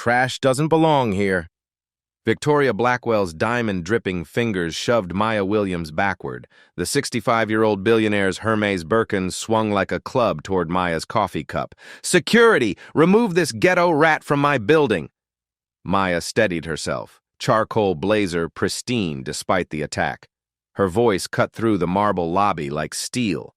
trash doesn't belong here. Victoria Blackwell's diamond-dripping fingers shoved Maya Williams backward. The 65-year-old billionaire's Hermes Birkin swung like a club toward Maya's coffee cup. "Security! Remove this ghetto rat from my building!" Maya steadied herself, charcoal blazer pristine despite the attack. Her voice cut through the marble lobby like steel.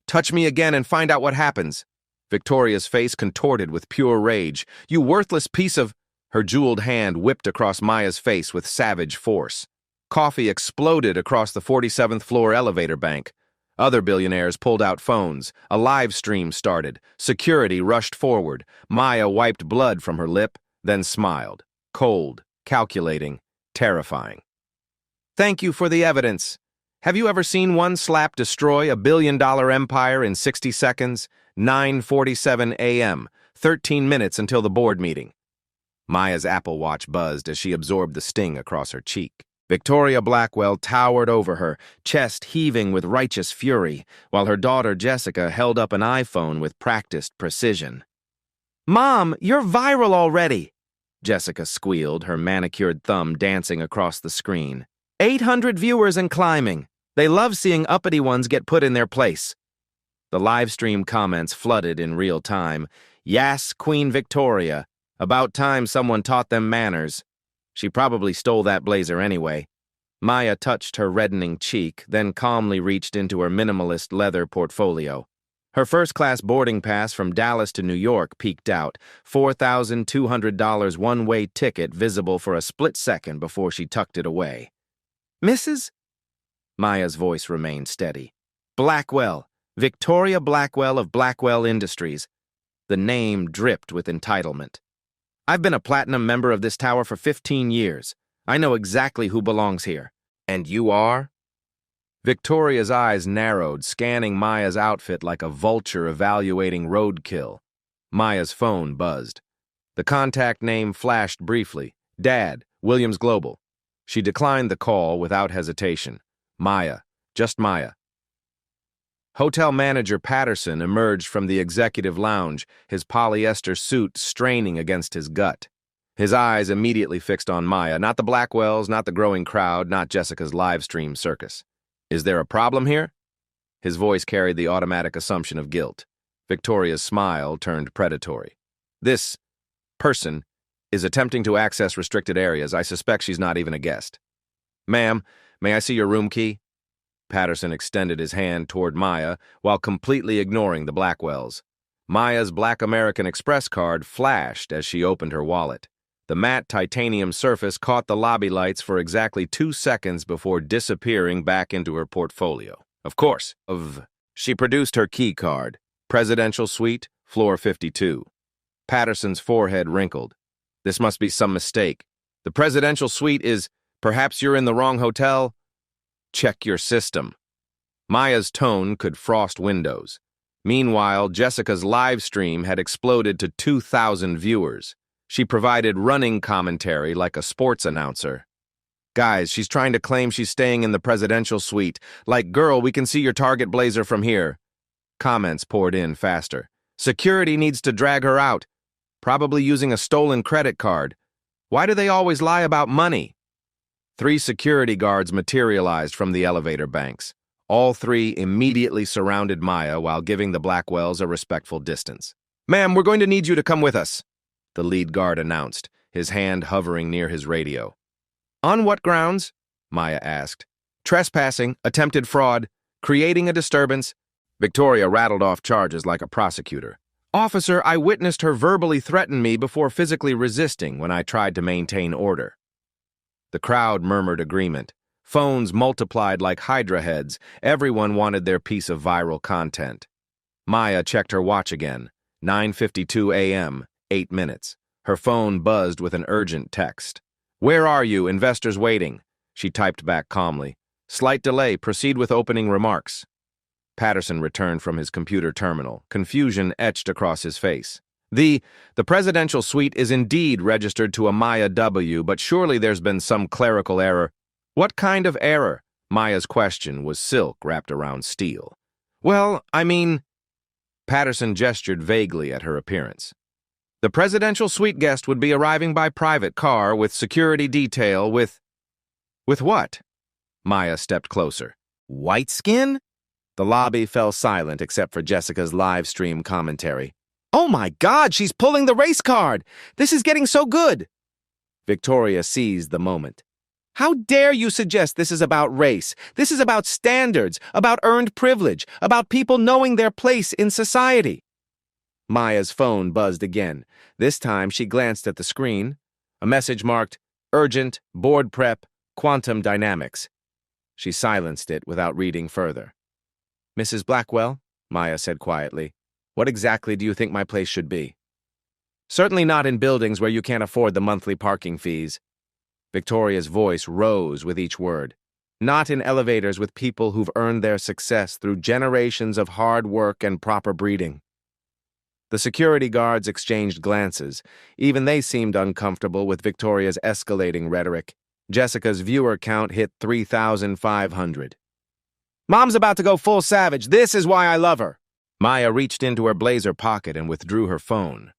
"Touch me again and find out what happens." Victoria's face contorted with pure rage. "You worthless piece of—" Her jeweled hand whipped across Maya's face with savage force. Coffee exploded across the 47th floor elevator bank. Other billionaires pulled out phones. A live stream started. Security rushed forward. Maya wiped blood from her lip, then smiled. Cold, calculating, terrifying. "Thank you for the evidence. Have you ever seen one slap destroy a billion-dollar empire in 60 seconds? 9:47 a.m., 13 minutes until the board meeting." Maya's Apple Watch buzzed as she absorbed the sting across her cheek. Victoria Blackwell towered over her, chest heaving with righteous fury, while her daughter Jessica held up an iPhone with practiced precision. "Mom, you're viral already!" Jessica squealed, her manicured thumb dancing across the screen. 800 viewers and climbing. They love seeing uppity ones get put in their place." The live stream comments flooded in real time. "Yas, Queen Victoria. About time someone taught them manners. She probably stole that blazer anyway." Maya touched her reddening cheek, then calmly reached into her minimalist leather portfolio. Her first-class boarding pass from Dallas to New York peeked out, $4,200 one-way ticket visible for a split second before she tucked it away. "Mrs.?" Maya's voice remained steady. "Blackwell, Victoria Blackwell of Blackwell Industries." The name dripped with entitlement. "I've been a platinum member of this tower for 15 years. I know exactly who belongs here." "And you are?" Victoria's eyes narrowed, scanning Maya's outfit like a vulture evaluating roadkill. Maya's phone buzzed. The contact name flashed briefly. "Dad, Williams Global." She declined the call without hesitation. Maya, just Maya. Hotel manager Patterson emerged from the executive lounge, his polyester suit straining against his gut. His eyes immediately fixed on Maya, not the Blackwells, not the growing crowd, not Jessica's live stream circus. "Is there a problem here?" His voice carried the automatic assumption of guilt. Victoria's smile turned predatory. "This person is attempting to access restricted areas. I suspect she's not even a guest." "Ma'am, may I see your room key?" Patterson extended his hand toward Maya while completely ignoring the Blackwells. Maya's Black American Express card flashed as she opened her wallet. The matte titanium surface caught the lobby lights for exactly 2 seconds before disappearing back into her portfolio. Of course. She produced her key card. Presidential Suite, floor 52. Patterson's forehead wrinkled. "This must be some mistake. The Presidential Suite is, perhaps you're in the wrong hotel? Check your system." Maya's tone could frost windows. Meanwhile, Jessica's live stream had exploded to 2,000 viewers. She provided running commentary like a sports announcer. "Guys, she's trying to claim she's staying in the Presidential Suite. Like, girl, we can see your Target blazer from here." Comments poured in faster. "Security needs to drag her out. Probably using a stolen credit card. Why do they always lie about money?" 3 security guards materialized from the elevator banks. All 3 immediately surrounded Maya while giving the Blackwells a respectful distance. "Ma'am, we're going to need you to come with us," the lead guard announced, his hand hovering near his radio. "On what grounds?" Maya asked. "Trespassing, attempted fraud, creating a disturbance." Victoria rattled off charges like a prosecutor. "Officer, I witnessed her verbally threaten me before physically resisting when I tried to maintain order." The crowd murmured agreement. Phones multiplied like hydra heads. Everyone wanted their piece of viral content. Maya checked her watch again. 9:52 a.m., 8 minutes. Her phone buzzed with an urgent text. "Where are you? Investors waiting." She typed back calmly. "Slight delay. Proceed with opening remarks." Patterson returned from his computer terminal, confusion etched across his face. The Presidential Suite is indeed registered to a Maya W., but surely there's been some clerical error." "What kind of error?" Maya's question was silk wrapped around steel. "Well, I mean—" Patterson gestured vaguely at her appearance. The presidential suite guest would be arriving by private car with security detail with... With what? Maya stepped closer. White skin? The lobby fell silent except for Jessica's live stream commentary. Oh my God, she's pulling the race card! This is getting so good! Victoria seized the moment. How dare you suggest this is about race? This is about standards, about earned privilege, about people knowing their place in society. Maya's phone buzzed again. This time she glanced at the screen. A message marked, Urgent, Board Prep, Quantum Dynamics. She silenced it without reading further. Mrs. Blackwell, Maya said quietly, what exactly do you think my place should be? Certainly not in buildings where you can't afford the monthly parking fees. Victoria's voice rose with each word. Not in elevators with people who've earned their success through generations of hard work and proper breeding. The security guards exchanged glances. Even they seemed uncomfortable with Victoria's escalating rhetoric. Jessica's viewer count hit 3,500. Mom's about to go full savage. This is why I love her. Maya reached into her blazer pocket and withdrew her phone.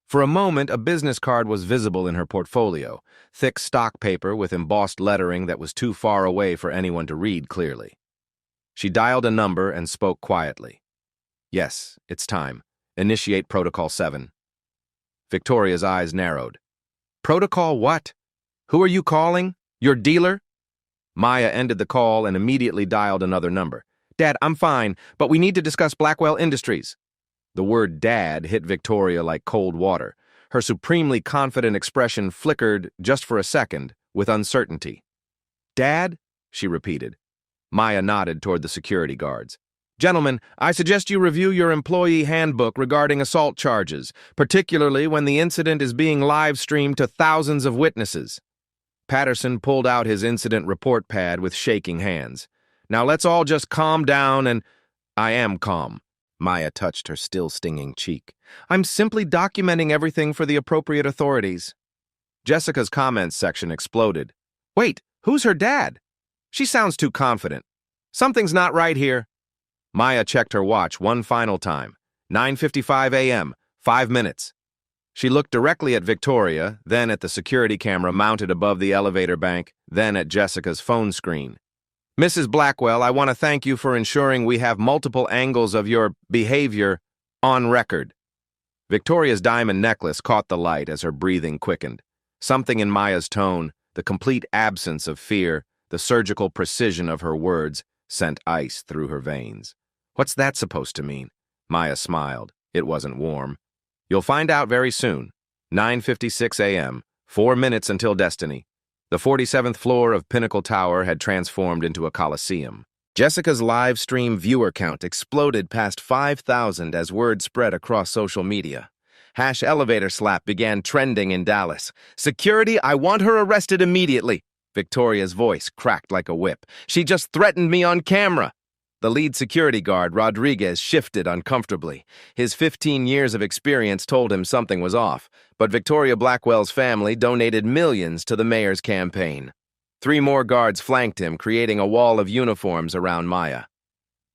For a moment, a business card was visible in her portfolio, thick stock paper with embossed lettering that was too far away for anyone to read clearly. She dialed a number and spoke quietly. Yes, it's time. Initiate Protocol 7. Victoria's eyes narrowed. Protocol what? Who are you calling? Your dealer? Maya ended the call and immediately dialed another number. Dad, I'm fine, but we need to discuss Blackwell Industries. The word Dad hit Victoria like cold water. Her supremely confident expression flickered, just for a second, with uncertainty. Dad? She repeated. Maya nodded toward the security guards. Gentlemen, I suggest you review your employee handbook regarding assault charges, particularly when the incident is being live-streamed to thousands of witnesses. Patterson pulled out his incident report pad with shaking hands. Now let's all just calm down and... I am calm. Maya touched her still stinging cheek. I'm simply documenting everything for the appropriate authorities. Jessica's comments section exploded. Wait, who's her dad? She sounds too confident. Something's not right here. Maya checked her watch one final time. 9:55 a.m., 5 minutes. She looked directly at Victoria, then at the security camera mounted above the elevator bank, then at Jessica's phone screen. Mrs. Blackwell, I want to thank you for ensuring we have multiple angles of your behavior on record. Victoria's diamond necklace caught the light as her breathing quickened. Something in Maya's tone, the complete absence of fear, the surgical precision of her words, sent ice through her veins. What's that supposed to mean? Maya smiled. It wasn't warm. You'll find out very soon. 9:56 a.m., 4 minutes until destiny. The 47th floor of Pinnacle Tower had transformed into a coliseum. Jessica's live stream viewer count exploded past 5,000 as word spread across social media. #elevator slap began trending in Dallas. Security, I want her arrested immediately. Victoria's voice cracked like a whip. She just threatened me on camera. The lead security guard, Rodriguez, shifted uncomfortably. His 15 years of experience told him something was off, but Victoria Blackwell's family donated millions to the mayor's campaign. 3 more guards flanked him, creating a wall of uniforms around Maya.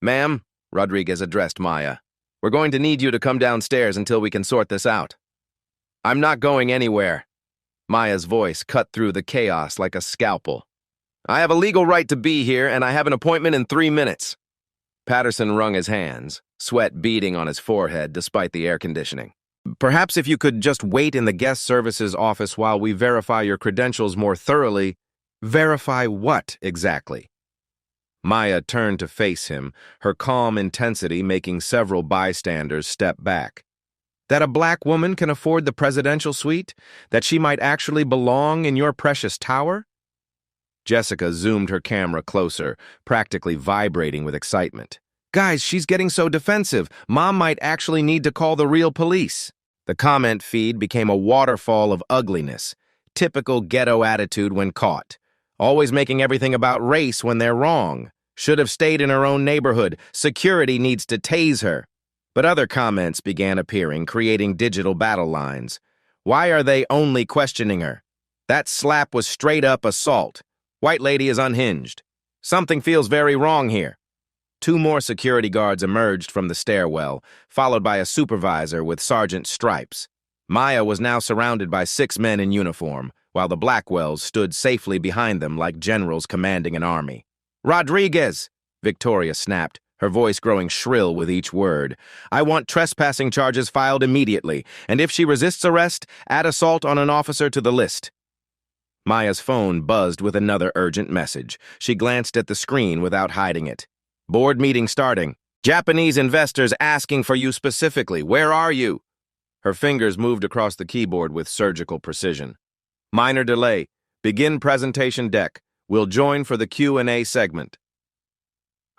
Ma'am, Rodriguez addressed Maya, we're going to need you to come downstairs until we can sort this out. I'm not going anywhere. Maya's voice cut through the chaos like a scalpel. I have a legal right to be here, and I have an appointment in 3 minutes. Patterson wrung his hands, sweat beading on his forehead despite the air conditioning. Perhaps if you could just wait in the guest services office while we verify your credentials more thoroughly. Verify what, exactly? Maya turned to face him, her calm intensity making several bystanders step back. That a black woman can afford the presidential suite? That she might actually belong in your precious tower? Jessica zoomed her camera closer, practically vibrating with excitement. Guys, she's getting so defensive. Mom might actually need to call the real police. The comment feed became a waterfall of ugliness. Typical ghetto attitude when caught. Always making everything about race when they're wrong. Should have stayed in her own neighborhood. Security needs to tase her. But other comments began appearing, creating digital battle lines. Why are they only questioning her? That slap was straight-up assault. White lady is unhinged. Something feels very wrong here. 2 more security guards emerged from the stairwell, followed by a supervisor with sergeant stripes. Maya was now surrounded by 6 men in uniform, while the Blackwells stood safely behind them like generals commanding an army. "Rodriguez!" Victoria snapped, her voice growing shrill with each word. "I want trespassing charges filed immediately, and if she resists arrest, add assault on an officer to the list." Maya's phone buzzed with another urgent message. She glanced at the screen without hiding it. "Board meeting starting. Japanese investors asking for you specifically. Where are you?" Her fingers moved across the keyboard with surgical precision. "Minor delay. Begin presentation deck. We'll join for the Q&A segment."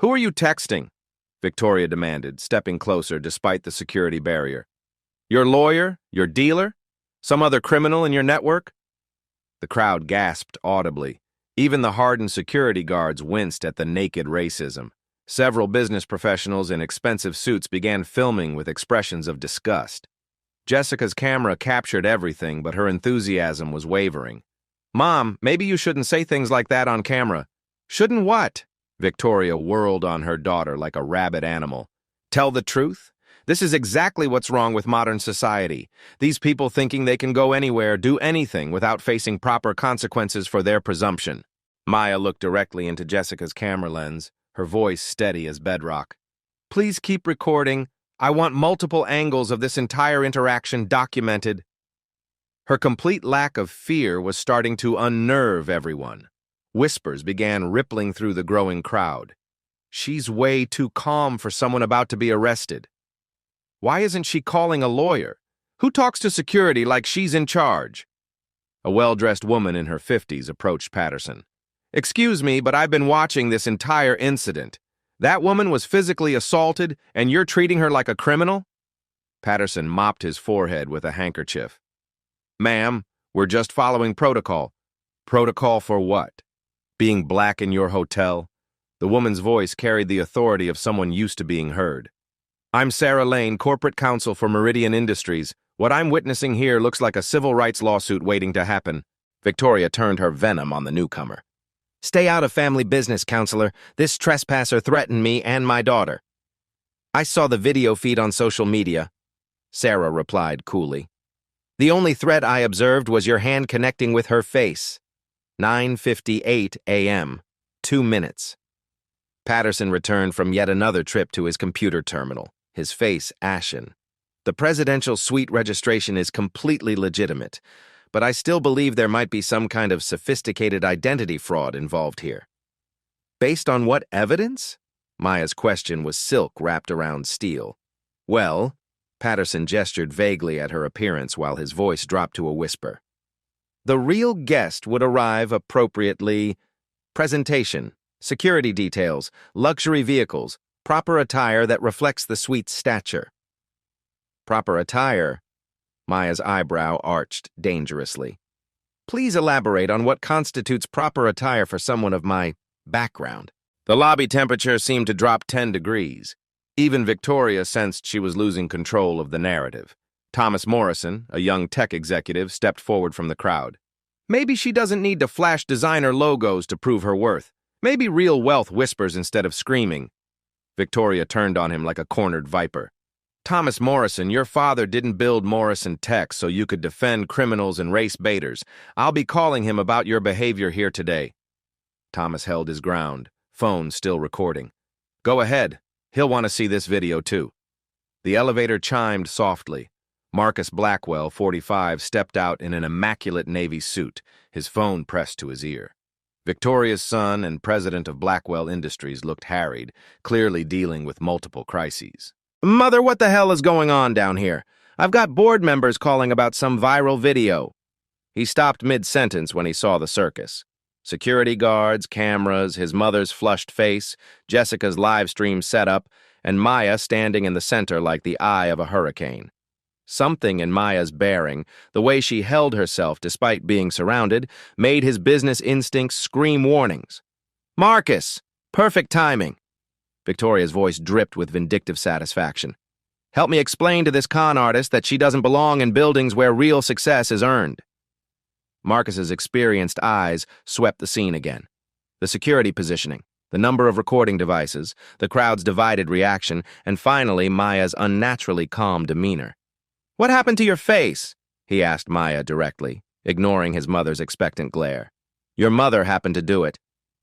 "Who are you texting?" Victoria demanded, stepping closer despite the security barrier. "Your lawyer? Your dealer? Some other criminal in your network?" The crowd gasped audibly. Even the hardened security guards winced at the naked racism. Several business professionals in expensive suits began filming with expressions of disgust. Jessica's camera captured everything, but her enthusiasm was wavering. "Mom, maybe you shouldn't say things like that on camera." "Shouldn't what?" Victoria whirled on her daughter like a rabid animal. "Tell the truth? This is exactly what's wrong with modern society. These people thinking they can go anywhere, do anything without facing proper consequences for their presumption." Maya looked directly into Jessica's camera lens, her voice steady as bedrock. "Please keep recording. I want multiple angles of this entire interaction documented." Her complete lack of fear was starting to unnerve everyone. Whispers began rippling through the growing crowd. "She's way too calm for someone about to be arrested. Why isn't she calling a lawyer? Who talks to security like she's in charge?" A well-dressed woman in her 50s approached Patterson. "Excuse me, but I've been watching this entire incident. That woman was physically assaulted, and you're treating her like a criminal?" Patterson mopped his forehead with a handkerchief. "Ma'am, we're just following protocol." "Protocol for what? Being black in your hotel?" The woman's voice carried the authority of someone used to being heard. "I'm Sarah Lane, corporate counsel for Meridian Industries. What I'm witnessing here looks like a civil rights lawsuit waiting to happen." Victoria turned her venom on the newcomer. "Stay out of family business, counselor. This trespasser threatened me and my daughter." "I saw the video feed on social media," Sarah replied coolly. "The only threat I observed was your hand connecting with her face. 9:58 a.m., 2 minutes. Patterson returned from yet another trip to his computer terminal, his face ashen. "The presidential suite registration is completely legitimate, but I still believe there might be some kind of sophisticated identity fraud involved here." "Based on what evidence?" Maya's question was silk wrapped around steel. "Well," Patterson gestured vaguely at her appearance while his voice dropped to a whisper. "The real guest would arrive appropriately. Presentation, security details, luxury vehicles, proper attire that reflects the suite's stature." "Proper attire?" Maya's eyebrow arched dangerously. "Please elaborate on what constitutes proper attire for someone of my background." The lobby temperature seemed to drop 10 degrees. Even Victoria sensed she was losing control of the narrative. Thomas Morrison, a young tech executive, stepped forward from the crowd. "Maybe she doesn't need to flash designer logos to prove her worth. Maybe real wealth whispers instead of screaming." Victoria turned on him like a cornered viper. "Thomas Morrison, your father didn't build Morrison Tech so you could defend criminals and race baiters. I'll be calling him about your behavior here today." Thomas held his ground, phone still recording. "Go ahead. He'll want to see this video too." The elevator chimed softly. Marcus Blackwell, 45, stepped out in an immaculate navy suit, his phone pressed to his ear. Victoria's son and president of Blackwell Industries looked harried, clearly dealing with multiple crises. "Mother, what the hell is going on down here? I've got board members calling about some viral video." He stopped mid-sentence when he saw the circus. Security guards, cameras, his mother's flushed face, Jessica's live stream setup, and Maya standing in the center like the eye of a hurricane. Something in Maya's bearing, the way she held herself despite being surrounded, made his business instincts scream warnings. "Marcus! Perfect timing!" Victoria's voice dripped with vindictive satisfaction. "Help me explain to this con artist that she doesn't belong in buildings where real success is earned." Marcus's experienced eyes swept the scene again. The security positioning, the number of recording devices, the crowd's divided reaction, and finally Maya's unnaturally calm demeanor. "What happened to your face?" he asked Maya directly, ignoring his mother's expectant glare. Your mother happened to do it.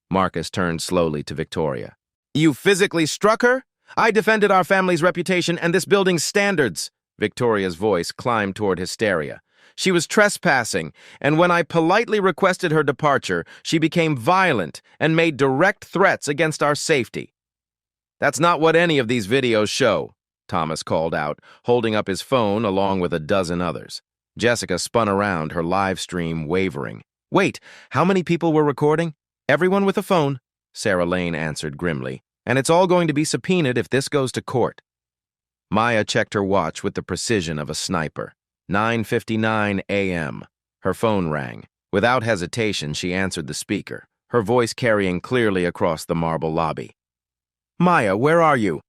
Marcus turned slowly to Victoria. You physically struck her? I defended our family's reputation and this building's standards. Victoria's voice climbed toward hysteria. She was trespassing, and when I politely requested her departure, she became violent and made direct threats against our safety. That's not what any of these videos show, Thomas called out, holding up his phone along with a dozen others. Jessica spun around, her live stream wavering. Wait, how many people were recording? Everyone with a phone, Sarah Lane answered grimly, and it's all going to be subpoenaed if this goes to court. Maya checked her watch with the precision of a sniper. 9:59 a.m. Her phone rang. Without hesitation, she answered the speaker, her voice carrying clearly across the marble lobby. Maya, where are you?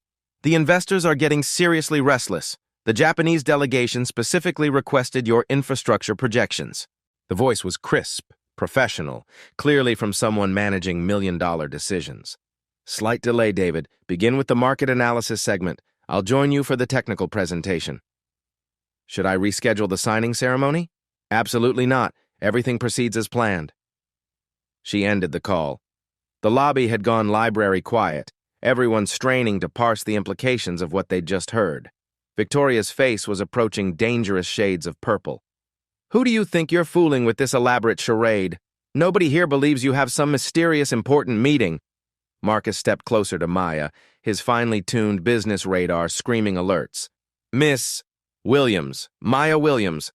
The investors are getting seriously restless. The Japanese delegation specifically requested your infrastructure projections. The voice was crisp, professional, clearly from someone managing million-dollar decisions. Slight delay, David. Begin with the market analysis segment. I'll join you for the technical presentation. Should I reschedule the signing ceremony? Absolutely not. Everything proceeds as planned. She ended the call. The lobby had gone library quiet, everyone straining to parse the implications of what they'd just heard. Victoria's face was approaching dangerous shades of purple. Who do you think you're fooling with this elaborate charade? Nobody here believes you have some mysterious important meeting. Marcus stepped closer to Maya, his finely tuned business radar screaming alerts. Miss Williams, Maya Williams.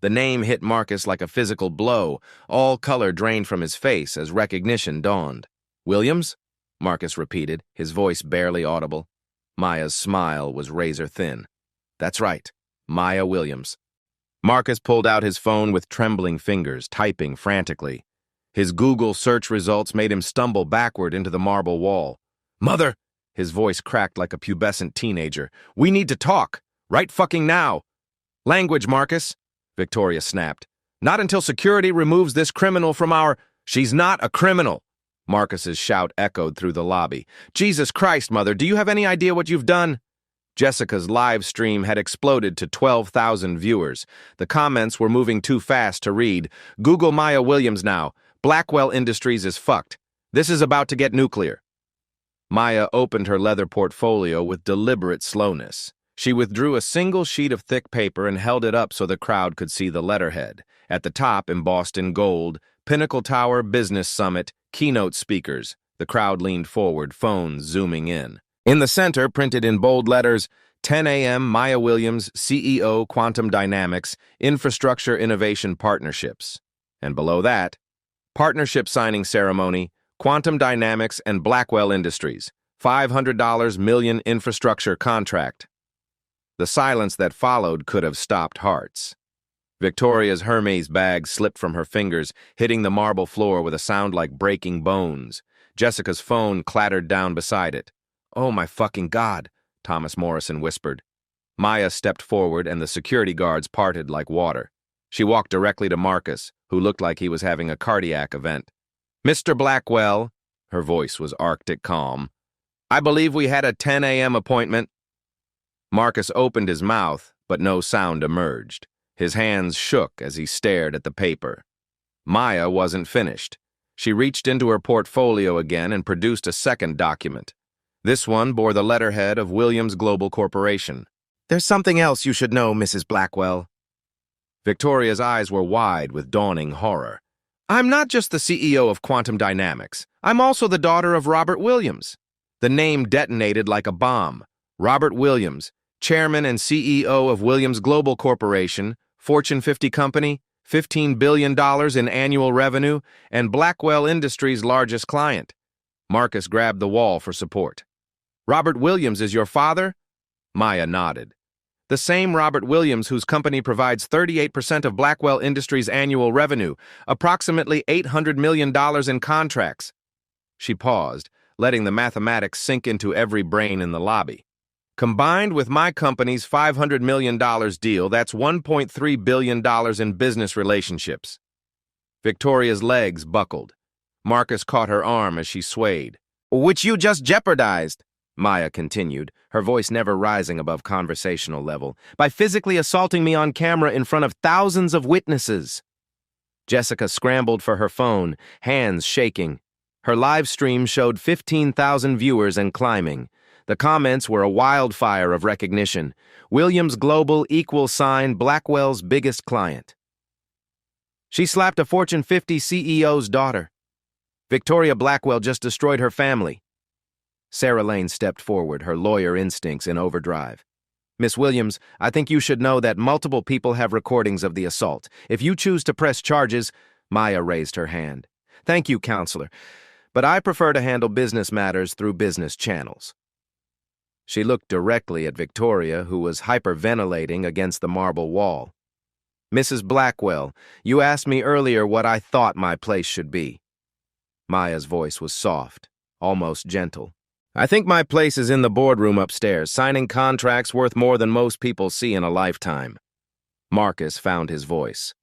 The name hit Marcus like a physical blow. All color drained from his face as recognition dawned. Williams? Marcus repeated, his voice barely audible. Maya's smile was razor thin. That's right, Maya Williams. Marcus pulled out his phone with trembling fingers, typing frantically. His Google search results made him stumble backward into the marble wall. Mother! His voice cracked like a pubescent teenager. We need to talk! Right fucking now! Language, Marcus! Victoria snapped. Not until security removes this criminal from our... She's not a criminal! Marcus's shout echoed through the lobby. Jesus Christ, Mother, do you have any idea what you've done? Jessica's live stream had exploded to 12,000 viewers. The comments were moving too fast to read. Google Maya Williams now. Blackwell Industries is fucked. This is about to get nuclear. Maya opened her leather portfolio with deliberate slowness. She withdrew a single sheet of thick paper and held it up so the crowd could see the letterhead. At the top, embossed in gold, Pinnacle Tower Business Summit, keynote speakers. The crowd leaned forward, phones zooming in. In the center, printed in bold letters, 10 a.m. Maya Williams, CEO, Quantum Dynamics, Infrastructure Innovation Partnerships. And below that, Partnership Signing Ceremony, Quantum Dynamics and Blackwell Industries, $500 million infrastructure contract. The silence that followed could have stopped hearts. Victoria's Hermes bag slipped from her fingers, hitting the marble floor with a sound like breaking bones. Jessica's phone clattered down beside it. Oh my fucking God, Thomas Morrison whispered. Maya stepped forward and the security guards parted like water. She walked directly to Marcus, who looked like he was having a cardiac event. Mr. Blackwell, her voice was arctic calm, I believe we had a 10 a.m. appointment. Marcus opened his mouth, but no sound emerged. His hands shook as he stared at the paper. Maya wasn't finished. She reached into her portfolio again and produced a second document. This one bore the letterhead of Williams Global Corporation. There's something else you should know, Mrs. Blackwell. Victoria's eyes were wide with dawning horror. I'm not just the CEO of Quantum Dynamics. I'm also the daughter of Robert Williams. The name detonated like a bomb. Robert Williams, chairman and CEO of Williams Global Corporation, Fortune 50 company, $15 billion in annual revenue, and Blackwell Industries' largest client. Marcus grabbed the wall for support. Robert Williams is your father? Maya nodded. The same Robert Williams whose company provides 38% of Blackwell Industries' annual revenue, approximately $800 million in contracts. She paused, letting the mathematics sink into every brain in the lobby. Combined with my company's $500 million deal, that's $1.3 billion in business relationships. Victoria's legs buckled. Marcus caught her arm as she swayed. Which you just jeopardized. Maya continued, her voice never rising above conversational level, by physically assaulting me on camera in front of thousands of witnesses. Jessica scrambled for her phone, hands shaking. Her live stream showed 15,000 viewers and climbing. The comments were a wildfire of recognition. Williams Global = Blackwell's biggest client. She slapped a Fortune 50 CEO's daughter. Victoria Blackwell just destroyed her family. Sarah Lane stepped forward, her lawyer instincts in overdrive. Miss Williams, I think you should know that multiple people have recordings of the assault. If you choose to press charges— Maya raised her hand. Thank you, counselor, but I prefer to handle business matters through business channels. She looked directly at Victoria, who was hyperventilating against the marble wall. Mrs. Blackwell, you asked me earlier what I thought my place should be. Maya's voice was soft, almost gentle. I think my place is in the boardroom upstairs, signing contracts worth more than most people see in a lifetime. Marcus found his voice.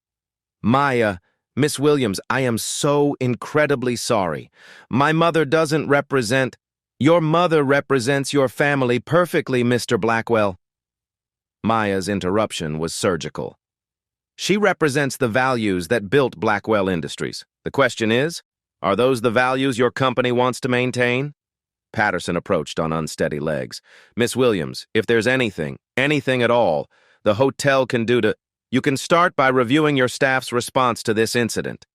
Maya, Miss Williams, I am so incredibly sorry. My mother doesn't represent— Your mother represents your family perfectly, Mr. Blackwell. Maya's interruption was surgical. She represents the values that built Blackwell Industries. The question is, are those the values your company wants to maintain? Patterson approached on unsteady legs. Miss Williams, if there's anything at all, the hotel can do to— You can start by reviewing your staff's response to this incident.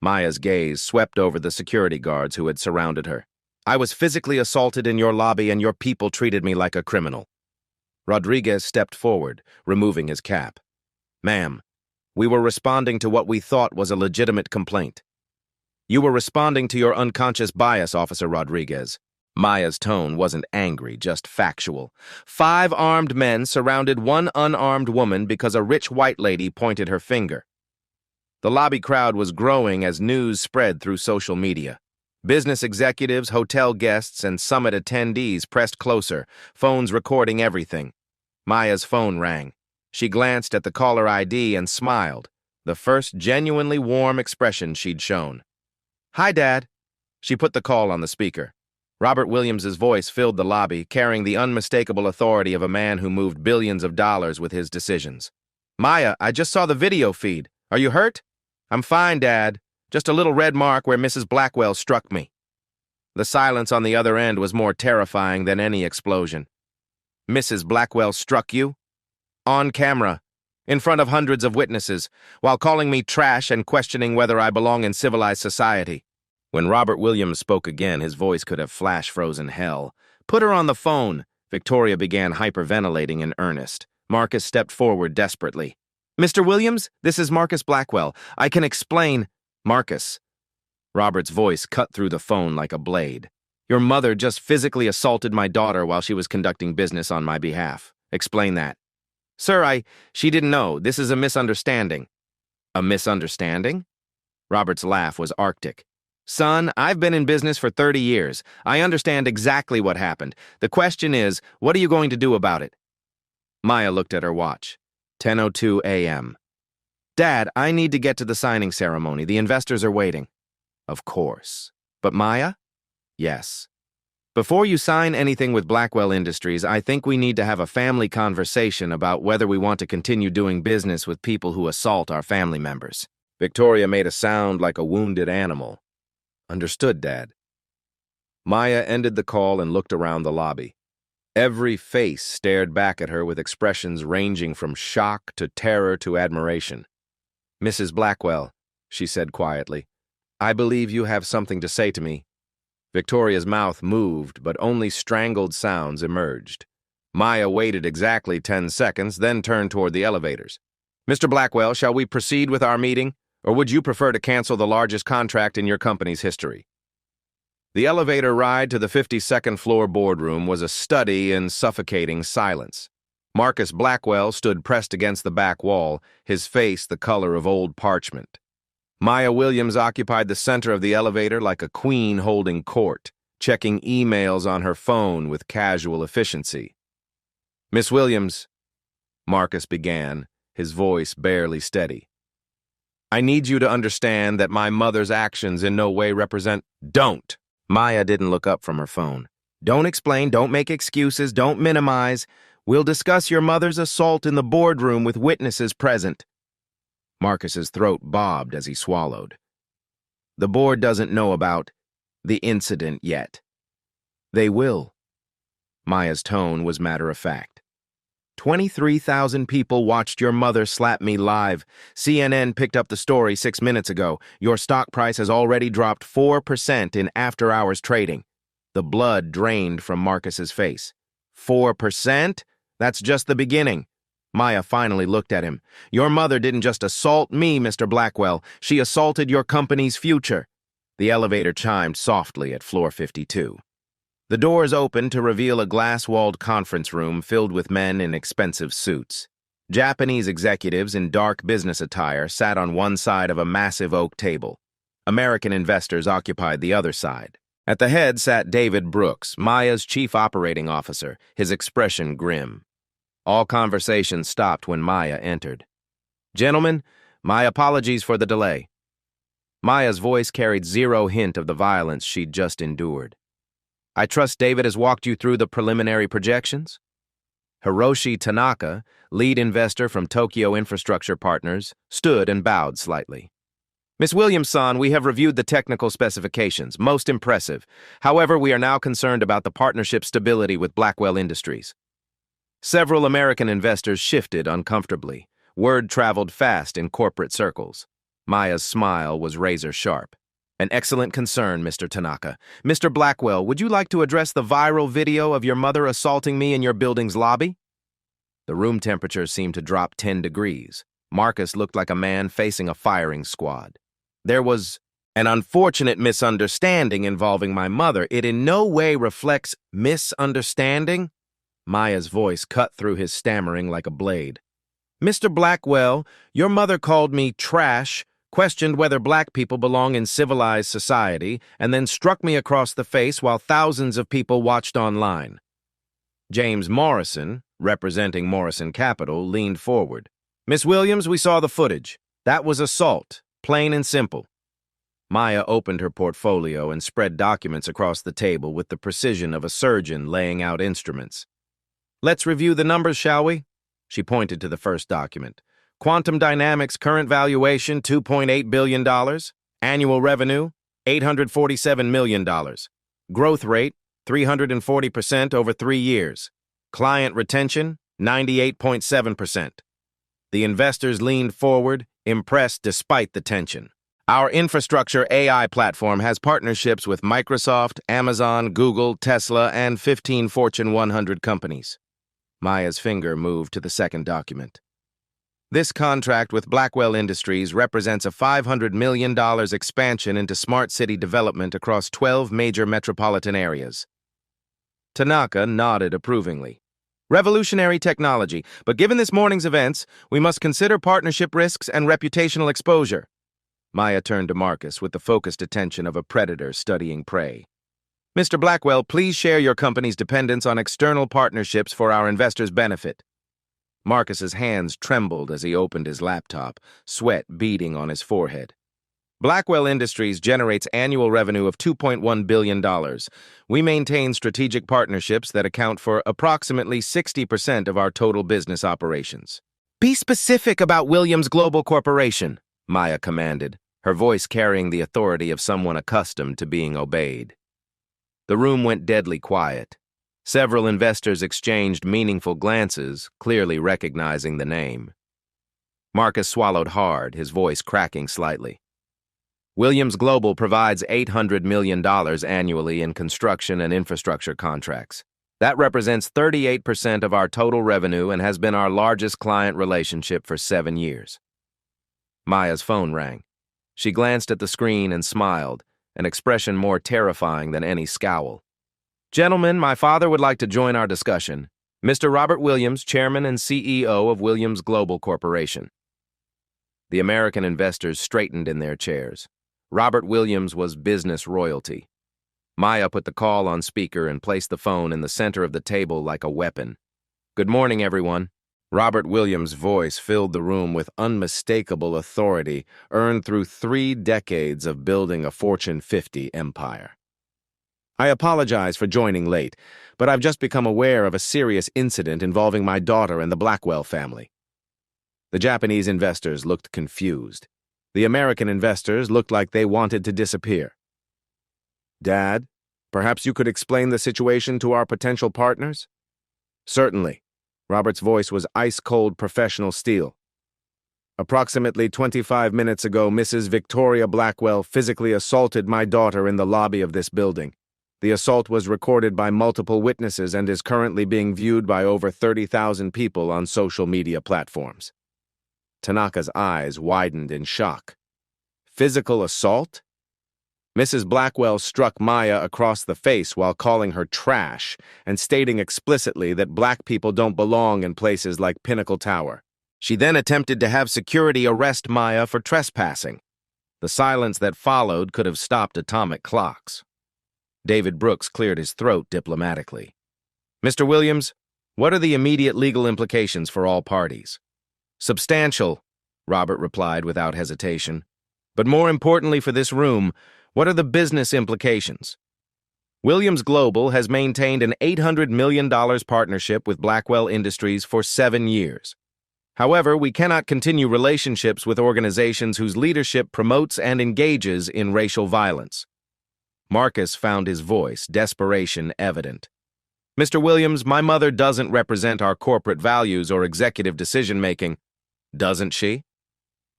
Maya's gaze swept over the security guards who had surrounded her. I was physically assaulted in your lobby and your people treated me like a criminal. Rodriguez stepped forward, removing his cap. Ma'am, we were responding to what we thought was a legitimate complaint. You were responding to your unconscious bias, Officer Rodriguez. Maya's tone wasn't angry, just factual. 5 armed men surrounded one unarmed woman because a rich white lady pointed her finger. The lobby crowd was growing as news spread through social media. Business executives, hotel guests, and summit attendees pressed closer, phones recording everything. Maya's phone rang. She glanced at the caller ID and smiled, the first genuinely warm expression she'd shown. Hi, Dad. She put the call on the speaker. Robert Williams's voice filled the lobby, carrying the unmistakable authority of a man who moved billions of dollars with his decisions. Maya, I just saw the video feed. Are you hurt? I'm fine, Dad. Just a little red mark where Mrs. Blackwell struck me. The silence on the other end was more terrifying than any explosion. Mrs. Blackwell struck you? On camera, in front of hundreds of witnesses, while calling me trash and questioning whether I belong in civilized society. When Robert Williams spoke again, his voice could have flash-frozen hell. Put her on the phone. Victoria began hyperventilating in earnest. Marcus stepped forward desperately. Mr. Williams, this is Marcus Blackwell. I can explain— Marcus. Robert's voice cut through the phone like a blade. Your mother just physically assaulted my daughter while she was conducting business on my behalf. Explain that. Sir, she didn't know. This is a misunderstanding. A misunderstanding? Robert's laugh was arctic. Son, I've been in business for 30 years. I understand exactly what happened. The question is, what are you going to do about it? Maya looked at her watch. 10:02 a.m. Dad, I need to get to the signing ceremony. The investors are waiting. Of course. But Maya? Yes. Before you sign anything with Blackwell Industries, I think we need to have a family conversation about whether we want to continue doing business with people who assault our family members. Victoria made a sound like a wounded animal. Understood, Dad. Maya ended the call and looked around the lobby. Every face stared back at her with expressions ranging from shock to terror to admiration. Mrs. Blackwell, she said quietly, I believe you have something to say to me. Victoria's mouth moved, but only strangled sounds emerged. Maya waited exactly 10 seconds, then turned toward the elevators. Mr. Blackwell, shall we proceed with our meeting? Or would you prefer to cancel the largest contract in your company's history? The elevator ride to the 52nd floor boardroom was a study in suffocating silence. Marcus Blackwell stood pressed against the back wall, his face the color of old parchment. Maya Williams occupied the center of the elevator like a queen holding court, checking emails on her phone with casual efficiency. Miss Williams, Marcus began, his voice barely steady. I need you to understand that my mother's actions in no way represent— Don't! Maya didn't look up from her phone. Don't explain, don't make excuses, don't minimize. We'll discuss your mother's assault in the boardroom with witnesses present. Marcus's throat bobbed as he swallowed. The board doesn't know about the incident yet. They will. Maya's tone was matter-of-fact. 23,000 people watched your mother slap me live. CNN picked up the story 6 minutes ago. Your stock price has already dropped 4% in after-hours trading. The blood drained from Marcus's face. 4%? That's just the beginning. Maya finally looked at him. Your mother didn't just assault me, Mr. Blackwell. She assaulted your company's future. The elevator chimed softly at floor 52. The doors opened to reveal a glass-walled conference room filled with men in expensive suits. Japanese executives in dark business attire sat on one side of a massive oak table. American investors occupied the other side. At the head sat David Brooks, Maya's chief operating officer, his expression grim. All conversation stopped when Maya entered. Gentlemen, my apologies for the delay. Maya's voice carried zero hint of the violence she'd just endured. I trust David has walked you through the preliminary projections? Hiroshi Tanaka, lead investor from Tokyo Infrastructure Partners, stood and bowed slightly. Miss Williams-san, we have reviewed the technical specifications. Most impressive. However, we are now concerned about the partnership's stability with Blackwell Industries. Several American investors shifted uncomfortably. Word traveled fast in corporate circles. Maya's smile was razor-sharp. An excellent concern, Mr. Tanaka. Mr. Blackwell, would you like to address the viral video of your mother assaulting me in your building's lobby? The room temperature seemed to drop 10 degrees. Marcus looked like a man facing a firing squad. There was an unfortunate misunderstanding involving my mother. It in no way reflects misunderstanding. Maya's voice cut through his stammering like a blade. Mr. Blackwell, your mother called me trash, questioned whether black people belong in civilized society, and then struck me across the face while thousands of people watched online. James Morrison, representing Morrison Capital, leaned forward. Miss Williams, we saw the footage. That was assault. Plain and simple. Maya opened her portfolio and spread documents across the table with the precision of a surgeon laying out instruments. Let's review the numbers, shall we? She pointed to the first document. Quantum Dynamics current valuation, $2.8 billion. Annual revenue, $847 million. Growth rate, 340% over 3 years. Client retention, 98.7%. The investors leaned forward, impressed despite the tension. Our infrastructure AI platform has partnerships with Microsoft, Amazon, Google, Tesla, and 15 Fortune 100 companies. Maya's finger moved to the second document. This contract with Blackwell Industries represents a $500 million expansion into smart city development across 12 major metropolitan areas. Tanaka nodded approvingly. Revolutionary technology, but given this morning's events, we must consider partnership risks and reputational exposure. Maya turned to Marcus with the focused attention of a predator studying prey. Mr. Blackwell, please share your company's dependence on external partnerships for our investors' benefit. Marcus's hands trembled as he opened his laptop, sweat beading on his forehead. Blackwell Industries generates annual revenue of $2.1 billion. We maintain strategic partnerships that account for approximately 60% of our total business operations. Be specific about Williams Global Corporation, Maya commanded, her voice carrying the authority of someone accustomed to being obeyed. The room went deadly quiet. Several investors exchanged meaningful glances, clearly recognizing the name. Marcus swallowed hard, his voice cracking slightly. Williams Global provides $800 million annually in construction and infrastructure contracts. That represents 38% of our total revenue and has been our largest client relationship for 7 years. Maya's phone rang. She glanced at the screen and smiled, an expression more terrifying than any scowl. Gentlemen, my father would like to join our discussion. Mr. Robert Williams, Chairman and CEO of Williams Global Corporation. The American investors straightened in their chairs. Robert Williams was business royalty. Maya put the call on speaker and placed the phone in the center of the table like a weapon. Good morning, everyone. Robert Williams' voice filled the room with unmistakable authority earned through 3 decades of building a Fortune 50 empire. I apologize for joining late, but I've just become aware of a serious incident involving my daughter and the Blackwell family. The Japanese investors looked confused. The American investors looked like they wanted to disappear. Dad, perhaps you could explain the situation to our potential partners? Certainly. Robert's voice was ice-cold professional steel. Approximately 25 minutes ago, Mrs. Victoria Blackwell physically assaulted my daughter in the lobby of this building. The assault was recorded by multiple witnesses and is currently being viewed by over 30,000 people on social media platforms. Tanaka's eyes widened in shock. Physical assault? Mrs. Blackwell struck Maya across the face while calling her trash and stating explicitly that black people don't belong in places like Pinnacle Tower. She then attempted to have security arrest Maya for trespassing. The silence that followed could have stopped atomic clocks. David Brooks cleared his throat diplomatically. Mr. Williams, what are the immediate legal implications for all parties? Substantial, Robert replied without hesitation. But more importantly for this room, what are the business implications? Williams Global has maintained an $800 million partnership with Blackwell Industries for 7 years. However, we cannot continue relationships with organizations whose leadership promotes and engages in racial violence. Marcus found his voice, desperation evident. Mr. Williams, my mother doesn't represent our corporate values or executive decision-making. Doesn't she?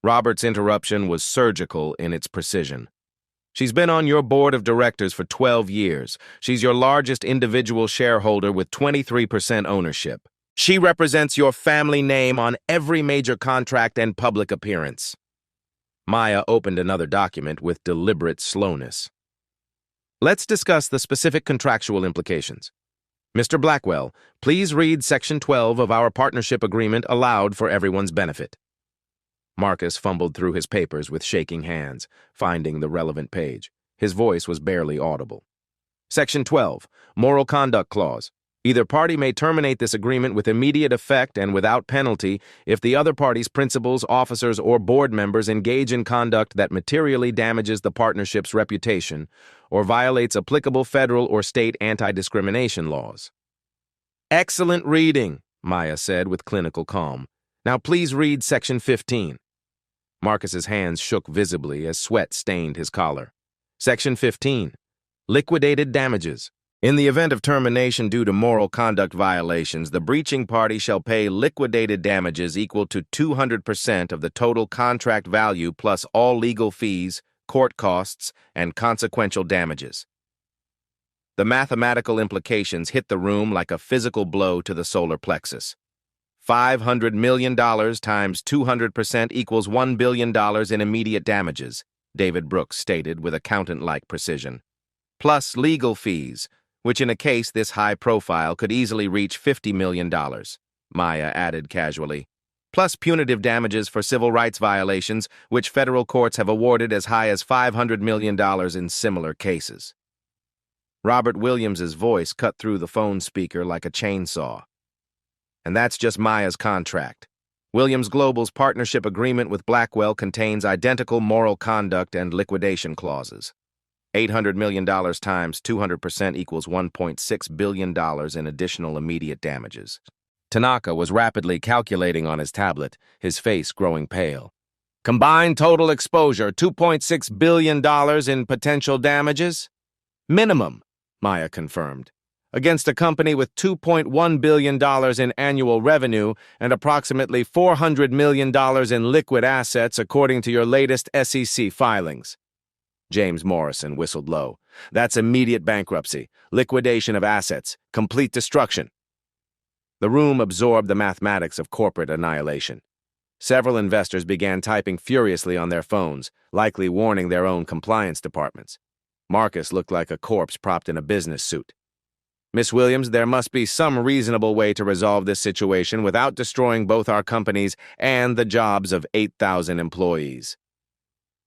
Robert's interruption was surgical in its precision. She's been on your board of directors for 12 years. She's your largest individual shareholder with 23% ownership. She represents your family name on every major contract and public appearance. Maya opened another document with deliberate slowness. Let's discuss the specific contractual implications. Mr. Blackwell, please read Section 12 of our partnership agreement aloud for everyone's benefit. Marcus fumbled through his papers with shaking hands, finding the relevant page. His voice was barely audible. Section 12, Moral Conduct Clause. Either party may terminate this agreement with immediate effect and without penalty if the other party's principals, officers, or board members engage in conduct that materially damages the partnership's reputation or violates applicable federal or state anti-discrimination laws. Excellent reading, Maya said with clinical calm. Now please read Section 15. Marcus's hands shook visibly as sweat stained his collar. Section 15. Liquidated damages. In the event of termination due to moral conduct violations, the breaching party shall pay liquidated damages equal to 200% of the total contract value plus all legal fees, court costs, and consequential damages. The mathematical implications hit the room like a physical blow to the solar plexus. $500 million times 200% equals $1 billion in immediate damages, David Brooks stated with accountant-like precision. Plus legal fees, which in a case this high profile could easily reach $50 million, Maya added casually. Plus punitive damages for civil rights violations, which federal courts have awarded as high as $500 million in similar cases. Robert Williams's voice cut through the phone speaker like a chainsaw. And that's just Maya's contract. Williams Global's partnership agreement with Blackwell contains identical moral conduct and liquidation clauses. $800 million times 200% equals $1.6 billion in additional immediate damages. Tanaka was rapidly calculating on his tablet, his face growing pale. Combined total exposure, $2.6 billion in potential damages? Minimum, Maya confirmed. Against a company with $2.1 billion in annual revenue and approximately $400 million in liquid assets according to your latest SEC filings. James Morrison whistled low. That's immediate bankruptcy, liquidation of assets, complete destruction. The room absorbed the mathematics of corporate annihilation. Several investors began typing furiously on their phones, likely warning their own compliance departments. Marcus looked like a corpse propped in a business suit. Miss Williams, there must be some reasonable way to resolve this situation without destroying both our companies and the jobs of 8,000 employees.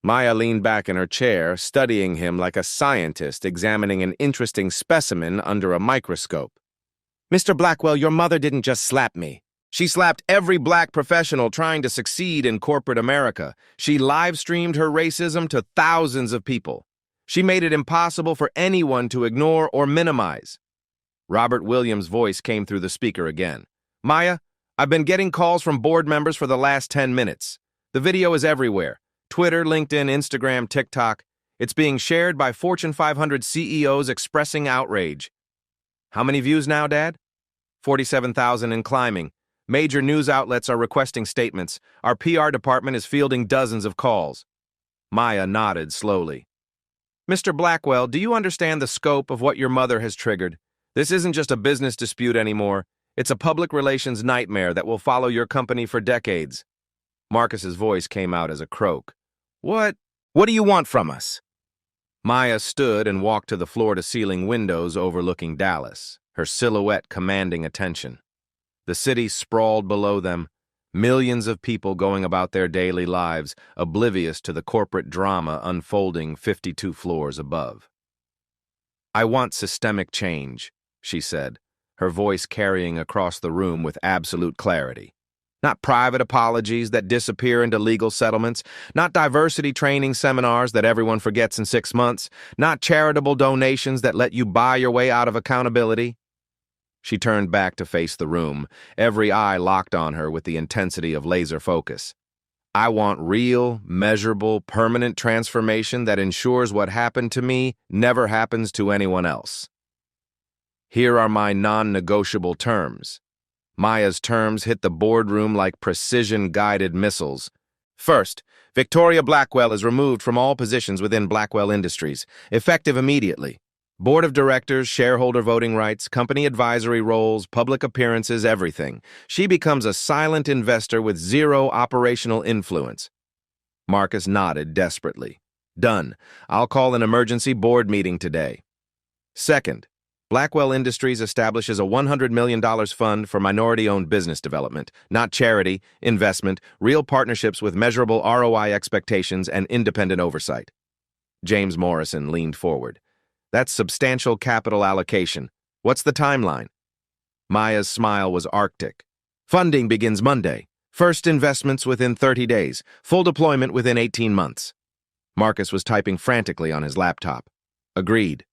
Maya leaned back in her chair, studying him like a scientist examining an interesting specimen under a microscope. Mr. Blackwell, your mother didn't just slap me. She slapped every black professional trying to succeed in corporate America. She live-streamed her racism to thousands of people. She made it impossible for anyone to ignore or minimize. Robert Williams' voice came through the speaker again. Maya, I've been getting calls from board members for the last 10 minutes. The video is everywhere. Twitter, LinkedIn, Instagram, TikTok. It's being shared by Fortune 500 CEOs expressing outrage. How many views now, Dad? 47,000 and climbing. Major news outlets are requesting statements. Our PR department is fielding dozens of calls. Maya nodded slowly. Mr. Blackwell, do you understand the scope of what your mother has triggered? This isn't just a business dispute anymore. It's a public relations nightmare that will follow your company for decades. Marcus's voice came out as a croak. What do you want from us? Maya stood and walked to the floor-to-ceiling windows overlooking Dallas, her silhouette commanding attention. The city sprawled below them, millions of people going about their daily lives, oblivious to the corporate drama unfolding 52 floors above. I want systemic change, she said, her voice carrying across the room with absolute clarity. Not private apologies that disappear into legal settlements, not diversity training seminars that everyone forgets in 6 months, not charitable donations that let you buy your way out of accountability. She turned back to face the room, every eye locked on her with the intensity of laser focus. I want real, measurable, permanent transformation that ensures what happened to me never happens to anyone else. Here are my non-negotiable terms. Maya's terms hit the boardroom like precision-guided missiles. First, Victoria Blackwell is removed from all positions within Blackwell Industries, effective immediately. Board of directors, shareholder voting rights, company advisory roles, public appearances, everything. She becomes a silent investor with zero operational influence. Marcus nodded desperately. Done. I'll call an emergency board meeting today. Second, Blackwell Industries establishes a $100 million fund for minority-owned business development, not charity, investment, real partnerships with measurable ROI expectations and independent oversight. James Morrison leaned forward. That's substantial capital allocation. What's the timeline? Maya's smile was arctic. Funding begins Monday. First investments within 30 days. Full deployment within 18 months. Marcus was typing frantically on his laptop. Agreed.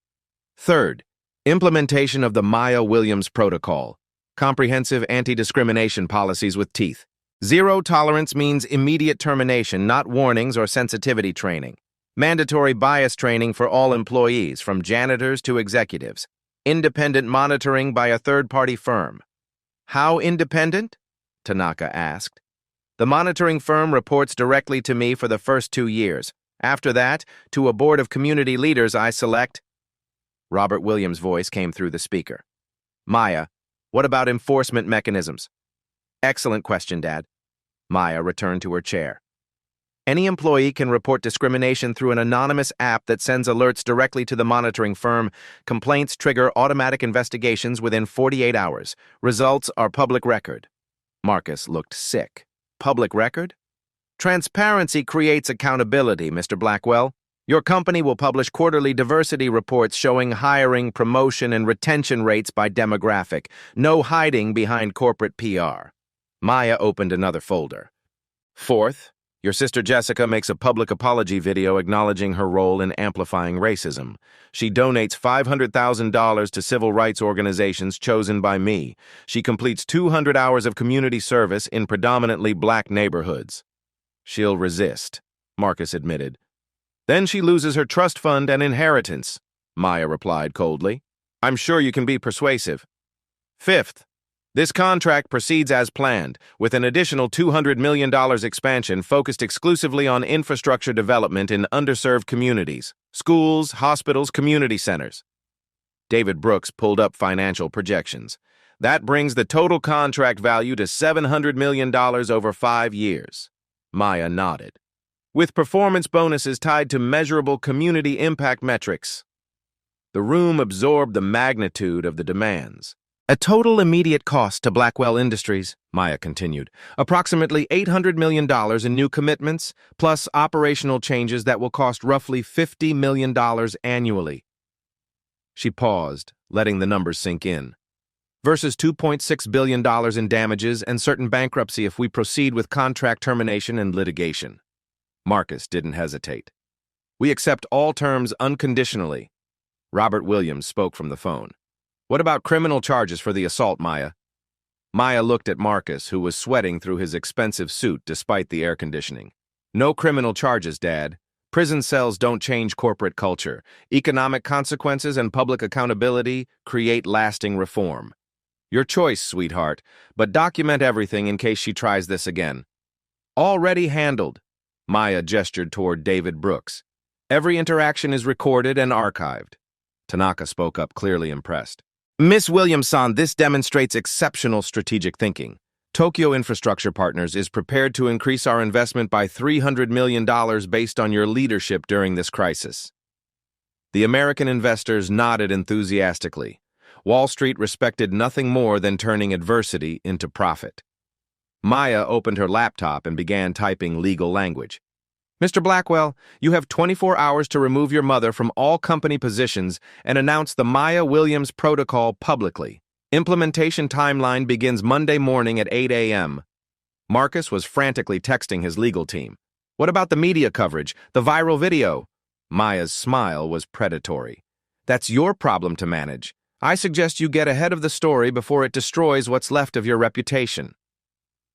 Third, implementation of the Maya Williams Protocol. Comprehensive anti-discrimination policies with teeth. Zero tolerance means immediate termination, not warnings or sensitivity training. Mandatory bias training for all employees, from janitors to executives. Independent monitoring by a third-party firm. How independent? Tanaka asked. The monitoring firm reports directly to me for the first 2 years. After that, to a board of community leaders I select. Robert Williams' voice came through the speaker. Maya, what about enforcement mechanisms? Excellent question, Dad. Maya returned to her chair. Any employee can report discrimination through an anonymous app that sends alerts directly to the monitoring firm. Complaints trigger automatic investigations within 48 hours. Results are public record. Marcus looked sick. Public record? Transparency creates accountability, Mr. Blackwell. Your company will publish quarterly diversity reports showing hiring, promotion, and retention rates by demographic. No hiding behind corporate PR. Maya opened another folder. Fourth, your sister Jessica makes a public apology video acknowledging her role in amplifying racism. She donates $500,000 to civil rights organizations chosen by me. She completes 200 hours of community service in predominantly black neighborhoods. She'll resist, Marcus admitted. Then she loses her trust fund and inheritance, Maya replied coldly. I'm sure you can be persuasive. Fifth, this contract proceeds as planned, with an additional $200 million expansion focused exclusively on infrastructure development in underserved communities, schools, hospitals, community centers. David Brooks pulled up financial projections. That brings the total contract value to $700 million over 5 years. Maya nodded. With performance bonuses tied to measurable community impact metrics. The room absorbed the magnitude of the demands. A total immediate cost to Blackwell Industries, Maya continued, approximately $800 million in new commitments, plus operational changes that will cost roughly $50 million annually. She paused, letting the numbers sink in. Versus $2.6 billion in damages and certain bankruptcy if we proceed with contract termination and litigation. Marcus didn't hesitate. We accept all terms unconditionally. Robert Williams spoke from the phone. What about criminal charges for the assault, Maya? Maya looked at Marcus, who was sweating through his expensive suit despite the air conditioning. No criminal charges, Dad. Prison cells don't change corporate culture. Economic consequences and public accountability create lasting reform. Your choice, sweetheart, but document everything in case she tries this again. Already handled. Maya gestured toward David Brooks. Every interaction is recorded and archived. Tanaka spoke up, clearly impressed. Miss Williamson, this demonstrates exceptional strategic thinking. Tokyo Infrastructure Partners is prepared to increase our investment by $300 million based on your leadership during this crisis. The American investors nodded enthusiastically. Wall Street respected nothing more than turning adversity into profit. Maya opened her laptop and began typing legal language. Mr. Blackwell, you have 24 hours to remove your mother from all company positions and announce the Maya Williams Protocol publicly. Implementation timeline begins Monday morning at 8 a.m. Marcus was frantically texting his legal team. What about the media coverage, the viral video? Maya's smile was predatory. That's your problem to manage. I suggest you get ahead of the story before it destroys what's left of your reputation.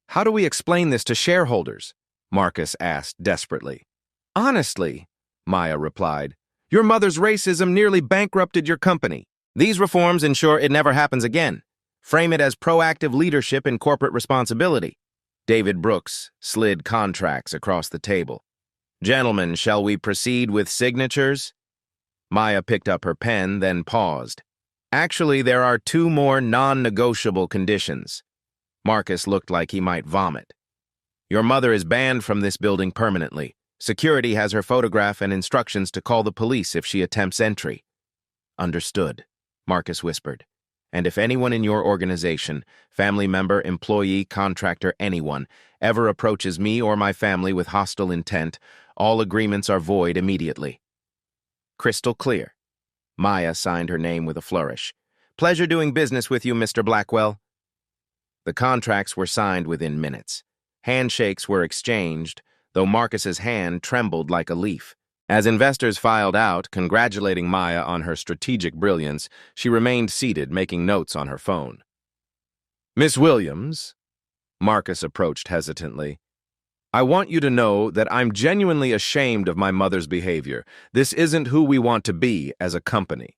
How do we explain this to shareholders? Marcus asked desperately. Honestly, Maya replied, your mother's racism nearly bankrupted your company. These reforms ensure it never happens again. Frame it as proactive leadership and corporate responsibility. David Brooks slid contracts across the table. Gentlemen, shall we proceed with signatures? Maya picked up her pen, then paused. Actually, there are two more non-negotiable conditions. Marcus looked like he might vomit. Your mother is banned from this building permanently. Security has her photograph and instructions to call the police if she attempts entry. Understood, Marcus whispered. And if anyone in your organization, family member, employee, contractor, anyone, ever approaches me or my family with hostile intent, all agreements are void immediately. Crystal clear. Maya signed her name with a flourish. Pleasure doing business with you, Mr. Blackwell. The contracts were signed within minutes. Handshakes were exchanged, though Marcus's hand trembled like a leaf. As investors filed out, congratulating Maya on her strategic brilliance, she remained seated, making notes on her phone. Miss Williams, Marcus approached hesitantly, I want you to know that I'm genuinely ashamed of my mother's behavior. This isn't who we want to be as a company.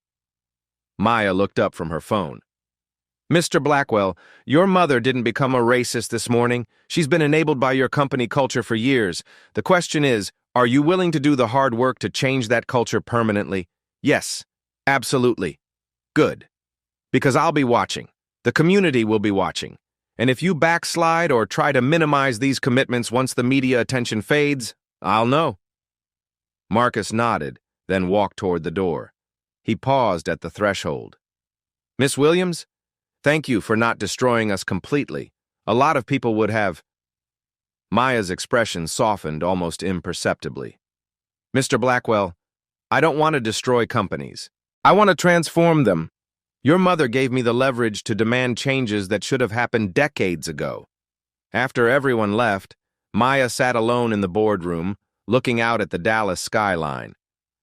Maya looked up from her phone. Mr. Blackwell, your mother didn't become a racist this morning. She's been enabled by your company culture for years. The question is, are you willing to do the hard work to change that culture permanently? Yes, absolutely. Good. Because I'll be watching. The community will be watching. And if you backslide or try to minimize these commitments once the media attention fades, I'll know. Marcus nodded, then walked toward the door. He paused at the threshold. Miss Williams, thank you for not destroying us completely. A lot of people would have. Maya's expression softened almost imperceptibly. Mr. Blackwell, I don't want to destroy companies. I want to transform them. Your mother gave me the leverage to demand changes that should have happened decades ago. After everyone left, Maya sat alone in the boardroom, looking out at the Dallas skyline.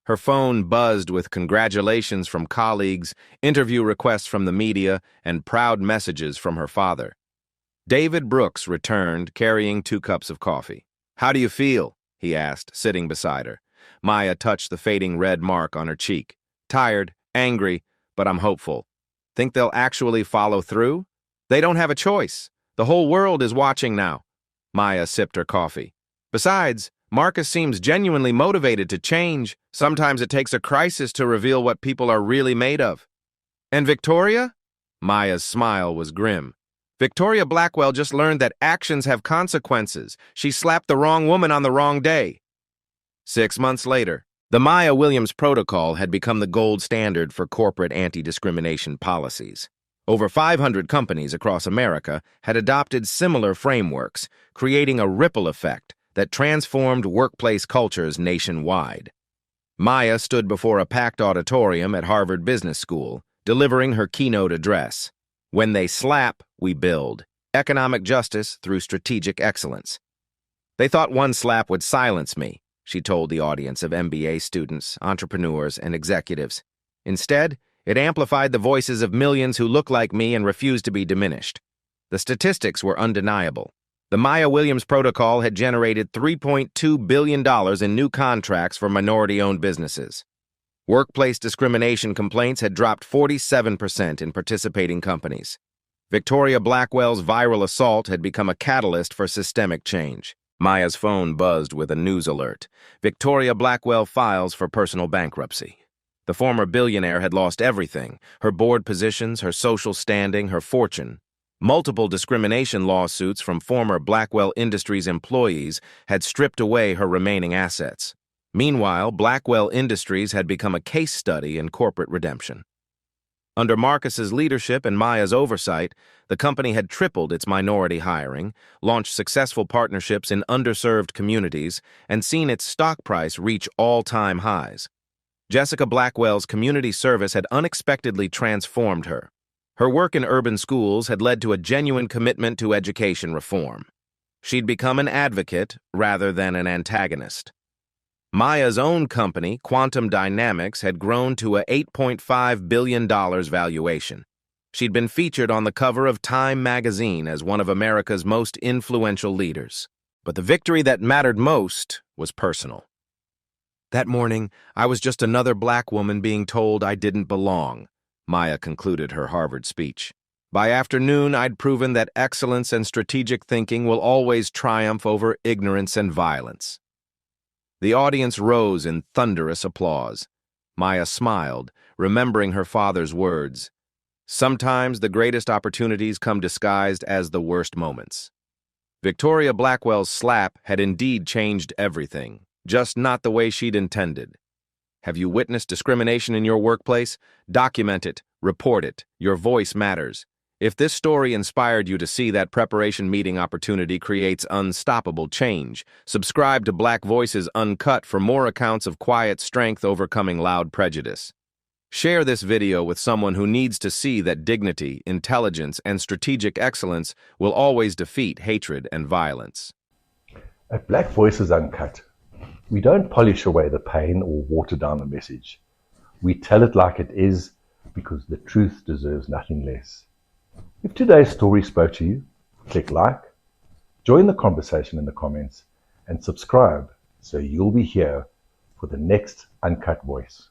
Her phone buzzed with congratulations from colleagues, interview requests from the media, and proud messages from her father. David Brooks returned, carrying 2 cups of coffee. How do you feel? He asked, sitting beside her. Maya touched the fading red mark on her cheek. Tired, angry, but I'm hopeful. Think they'll actually follow through? They don't have a choice. The whole world is watching now. Maya sipped her coffee. Besides, Marcus seems genuinely motivated to change. Sometimes it takes a crisis to reveal what people are really made of. And Victoria? Maya's smile was grim. Victoria Blackwell just learned that actions have consequences. She slapped the wrong woman on the wrong day. 6 months later, the Maya Williams Protocol had become the gold standard for corporate anti-discrimination policies. Over 500 companies across America had adopted similar frameworks, creating a ripple effect that transformed workplace cultures nationwide. Maya stood before a packed auditorium at Harvard Business School, delivering her keynote address. When they slap, we build. Economic justice through strategic excellence. They thought one slap would silence me. she told the audience of MBA students, entrepreneurs, and executives. Instead, it amplified the voices of millions who look like me and refuse to be diminished. The statistics were undeniable. The Maya Williams Protocol had generated $3.2 billion in new contracts for minority-owned businesses. Workplace discrimination complaints had dropped 47% in participating companies. Victoria Blackwell's viral assault had become a catalyst for systemic change. Maya's phone buzzed with a news alert. Victoria Blackwell files for personal bankruptcy. The former billionaire had lost everything: her board positions, her social standing, her fortune. Multiple discrimination lawsuits from former Blackwell Industries employees had stripped away her remaining assets. Meanwhile, Blackwell Industries had become a case study in corporate redemption. Under Marcus's leadership and Maya's oversight, the company had tripled its minority hiring, launched successful partnerships in underserved communities, and seen its stock price reach all-time highs. Jessica Blackwell's community service had unexpectedly transformed her. Her work in urban schools had led to a genuine commitment to education reform. She'd become an advocate rather than an antagonist. Maya's own company, Quantum Dynamics, had grown to a $8.5 billion valuation. She'd been featured on the cover of Time magazine as one of America's most influential leaders. But the victory that mattered most was personal. That morning, I was just another black woman being told I didn't belong, Maya concluded her Harvard speech. By afternoon, I'd proven that excellence and strategic thinking will always triumph over ignorance and violence. The audience rose in thunderous applause. Maya smiled, remembering her father's words. Sometimes the greatest opportunities come disguised as the worst moments. Victoria Blackwell's slap had indeed changed everything, just not the way she'd intended. Have you witnessed discrimination in your workplace? Document it, report it. Your voice matters. If this story inspired you to see that preparation meeting opportunity creates unstoppable change, subscribe to Black Voices Uncut for more accounts of quiet strength overcoming loud prejudice. Share this video with someone who needs to see that dignity, intelligence, and strategic excellence will always defeat hatred and violence. At Black Voices Uncut, we don't polish away the pain or water down the message. We tell it like it is because the truth deserves nothing less. If today's story spoke to you, click like, join the conversation in the comments, and subscribe so you'll be here for the next Uncut Voice.